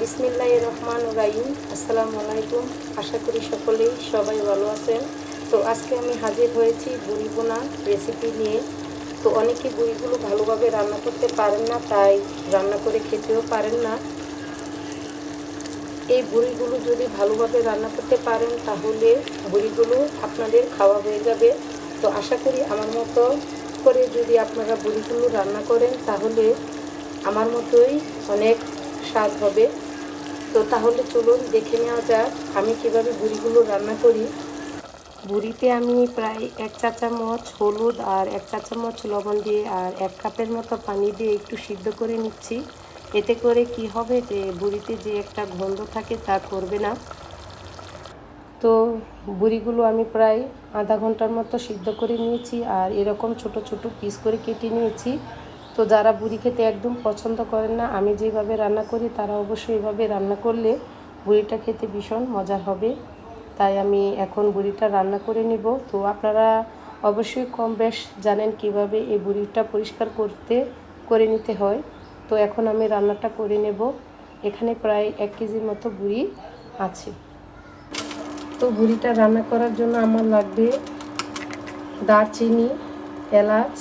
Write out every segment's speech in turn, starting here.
বিসমিল্লাহির রহমানির রহিম। আসসালামু আলাইকুম। আশা করি সকলেই সবাই ভালো আছেন। তো আজকে আমি হাজির হয়েছি বুড়ি বোনা রেসিপি নিয়ে। তো অনেকে বুড়িগুলো ভালোভাবে রান্না করতে পারেন না, তাই রান্না করে খেতেও পারেন না। এই বুড়িগুলো যদি ভালোভাবে রান্না করতে পারেন তাহলে বুড়িগুলো আপনাদের খাওয়া হয়ে যাবে। তো আশা করি আমার মতো করে যদি আপনারা বুড়িগুলো রান্না করেন তাহলে আমার মতোই অনেক স্বাদ হবে। তো তাহলে চলুন দেখে নেওয়া যাক আমি কিভাবে বুড়িগুলো রান্না করি। বুড়িতে আমি প্রায় 1 চা চামচ হলুদ আর 1 চা চামচ লবণ দিয়ে আর 1 কাপের মতো পানি দিয়ে একটু সিদ্ধ করে নিচ্ছি। এতে করে কি হবে যে বুড়িতে যে একটা গন্ধ থাকে তা করবে না। তো বুড়িগুলো আমি প্রায় আধা ঘন্টার মতো সিদ্ধ করে নিয়েছি আর এরকম ছোট ছোট পিস করে কেটে নিয়েছি। তো যারা বুড়ি খেতে একদম পছন্দ করেন না, আমি যেভাবে রান্না করি তারা অবশ্যই এভাবে রান্না করলে বুড়িটা খেতে ভীষণ মজার হবে। তাই আমি এখন বুড়িটা রান্না করে নিব। তো আপনারা অবশ্যই কম বেশ জানেন কিভাবে এই বুড়িটা পরিষ্কার করে নিতে হয়। তো এখন আমি রান্নাটা করে নেব। এখানে প্রায় 1 কেজির মতো বুড়ি আছে। তো বুড়িটা রান্না করার জন্য আমার লাগবে দারচিনি, এলাচ,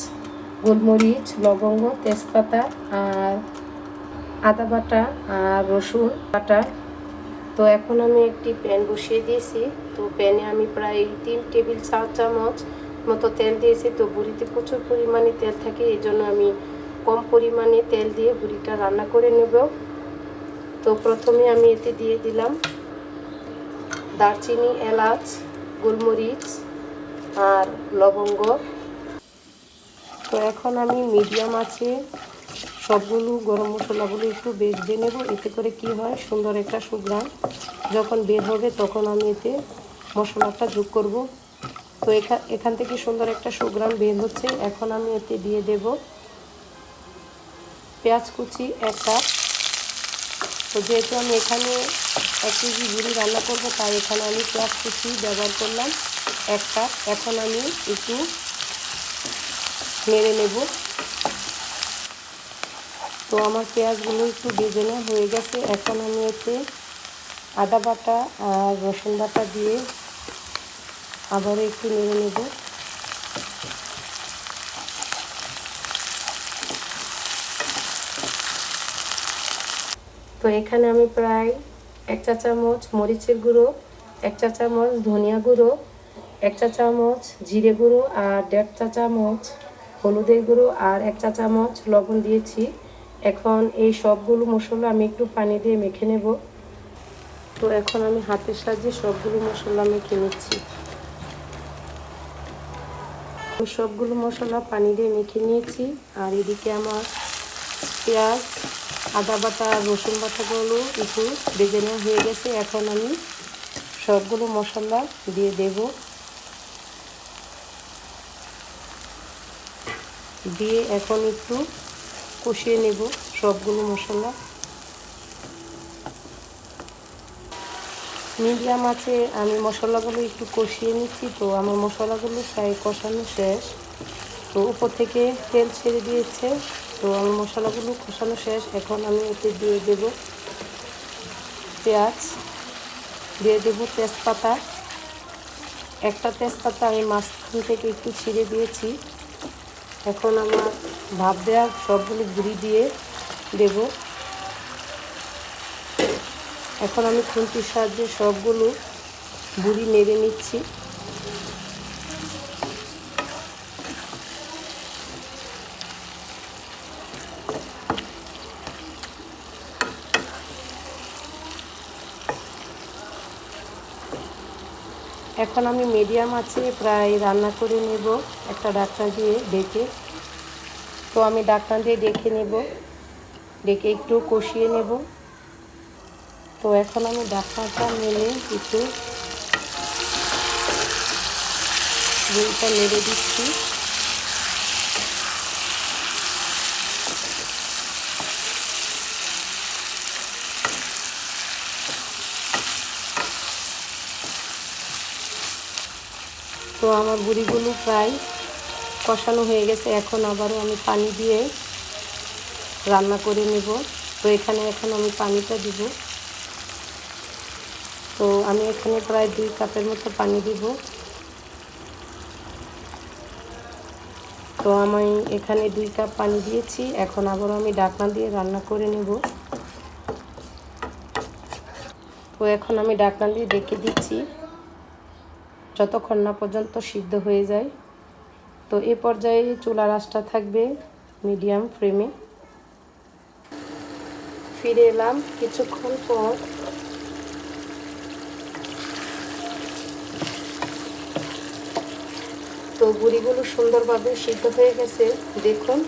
গোলমরিচ, লবঙ্গ, তেজপাতা আর আদা বাটা আর রসুন বাটা। তো এখন আমি একটি প্যান বসিয়ে দিয়েছি। তো প্যানে আমি প্রায় 3 টেবিল চামচ মতো তেল দিয়েছি। তো বুড়িতে প্রচুর পরিমাণে তেল থাকে, এই জন্য আমি কম পরিমাণে তেল দিয়ে বুড়িটা রান্না করে নেব। তো প্রথমে আমি এতে দিয়ে দিলাম দারচিনি, এলাচ, গোলমরিচ আর লবঙ্গ। তো এখন আমি মিডিয়াম আঁচে সবগুলো গরম মশলাগুলো একটু ভেজে নেব। এতে করে কি হয়, সুন্দর একটা সুঘ্রাণ যখন বের হবে তখন আমি এতে মশলাটা যোগ করব। তো এখান থেকে সুন্দর একটা সুঘ্রাণ বের হচ্ছে। এখন আমি এতে দিয়ে দেব পেঁয়াজ কুচি 1 কাপ। তো যেহেতু আমি এখানে 1 কেজি বুড়ি রান্না করব তাই এখানে আমি পেঁয়াজ কুচি ব্যবহার করলাম 1 কাপ। এখন আমি একটু নেড়ে নেব। তো আমার পেঁয়াজগুলো একটু ভেজে নেওয়া হয়ে গেছে। এখন আমি এতে আদা বাটা আর রসুন বাটা দিয়ে আবারও একটু নেড়ে নেব। তো এখানে আমি প্রায় 1 চা চামচ মরিচের গুঁড়ো, 1 চা চামচ ধনিয়া গুঁড়ো, 1 চা চামচ জিরে গুঁড়ো আর 1.5 চা চামচ হলুদের গুঁড়ো আর 1 চা চামচ লবণ দিয়েছি। এখন এই সবগুলো মশলা আমি একটু পানি দিয়ে মেখে নেব। তো এখন আমি হাতের সাহায্যে সবগুলো মশলা মেখে নিচ্ছি। সবগুলো মশলা পানি দিয়ে মেখে নিয়েছি আর এদিকে আমার পেঁয়াজ, আদা বাটা আর রসুন বাটাগুলো একটু ভেজে নেওয়া হয়ে গেছে। এখন আমি সবগুলো মশলা দিয়ে দেব। দিয়ে এখন একটু কষিয়ে নেব সবগুলো মশলা। মিডিয়াম আছে আমি মশলাগুলো একটু কষিয়ে নিচ্ছি। তো আমার মশলাগুলো প্রায় কষানো শেষ। তো উপর থেকে তেল ছেড়ে দিয়েছে। তো আমার মশলাগুলো কষানো শেষ। এখন আমি এতে দিয়ে দেব পেঁয়াজ, দিয়ে দেব তেজপাতা। একটা তেজপাতা আমি মাঝখান থেকে একটু ছিঁড়ে দিয়েছি। এখন আমার ভাপ দেওয়া সবগুলো বুড়ি দিয়ে দেব। এখন আমি খুন্তির সাহায্যে সবগুলো বুড়ি নেড়ে নিচ্ছি। এখন আমি মিডিয়াম আঁচে প্রায় রান্না করে নেব একটা ঢাকনা দিয়ে ঢেকে। তো আমি ঢাকনা দিয়ে ঢেকে নেব, ঢেকে একটু কষিয়ে নেব। তো এখন আমি ঢাকনাটা মেলে একটু বুড়িটা নেড়ে দিচ্ছি। তো আমার বুড়িগুলো প্রায় কষানো হয়ে গেছে। এখন আবারও আমি পানি দিয়ে রান্না করে নেব। তো এখানে এখন আমি পানিটা দিব। তো আমি এখানে প্রায় 2 কাপের মতো পানি দিব। তো আমি এখানে 2 কাপ পানি দিয়েছি। এখন আবারও আমি ঢাকনা দিয়ে রান্না করে নেব। তো এখন আমি ঢাকনা দিয়ে ঢেকে দিচ্ছি যতক্ষণ না পর্যন্ত সিদ্ধ হয়ে যায়। তো এই পর্যায়ে চুলার আঁচটা থাকবে মিডিয়াম ফ্লেমে। ফিরে এলাম কিছুক্ষণ পর। তো বড়িগুলো সুন্দরভাবে সিদ্ধ হয়ে গেছে দেখুন,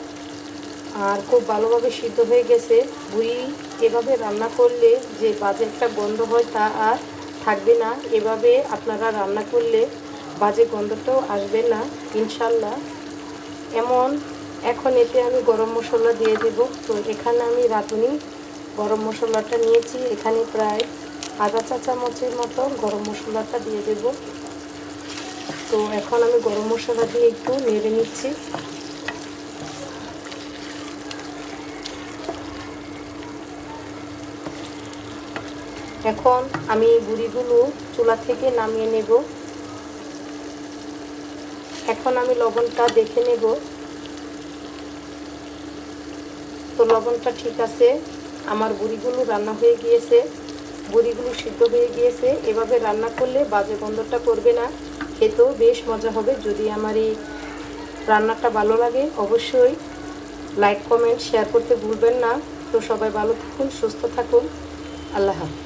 আর খুব ভালোভাবে সিদ্ধ হয়ে গেছে। বড়ি এভাবে রান্না করলে যে বাজে একটা গন্ধ হয় তা আর থাকবে না। এভাবে আপনারা রান্না করলে বাজে গন্ধটাও আসবে না ইনশাল্লাহ। এখন এতে আমি গরম মশলা দিয়ে দেব। তো এখানে আমি রাঁধুনি গরম মশলাটা নিয়েছি, এখানে প্রায় আধা চা চামচের মতো গরম মশলাটা দিয়ে দেব। তো এখন আমি গরম মশলা দিয়ে একটু নেড়ে নিচ্ছি। এখন আমি বড়িগুলো চুলা থেকে নামিয়ে নেব। এখন আমি লবণটা দেখে নেব। তো লবণটা ঠিক আছে, আমার বড়িগুলো রান্না হয়ে গিয়েছে, বড়িগুলো সিদ্ধ হয়ে গিয়েছে। এভাবে রান্না করলে বাজে গন্ধটা করবে না, খেতেও বেশ মজা হবে। যদি আমার এই রান্নাটা ভালো লাগে অবশ্যই লাইক কমেন্ট শেয়ার করতে ভুলবেন না। তো সবাই ভালো থাকুন, সুস্থ থাকুন, আল্লাহ হাফেজ।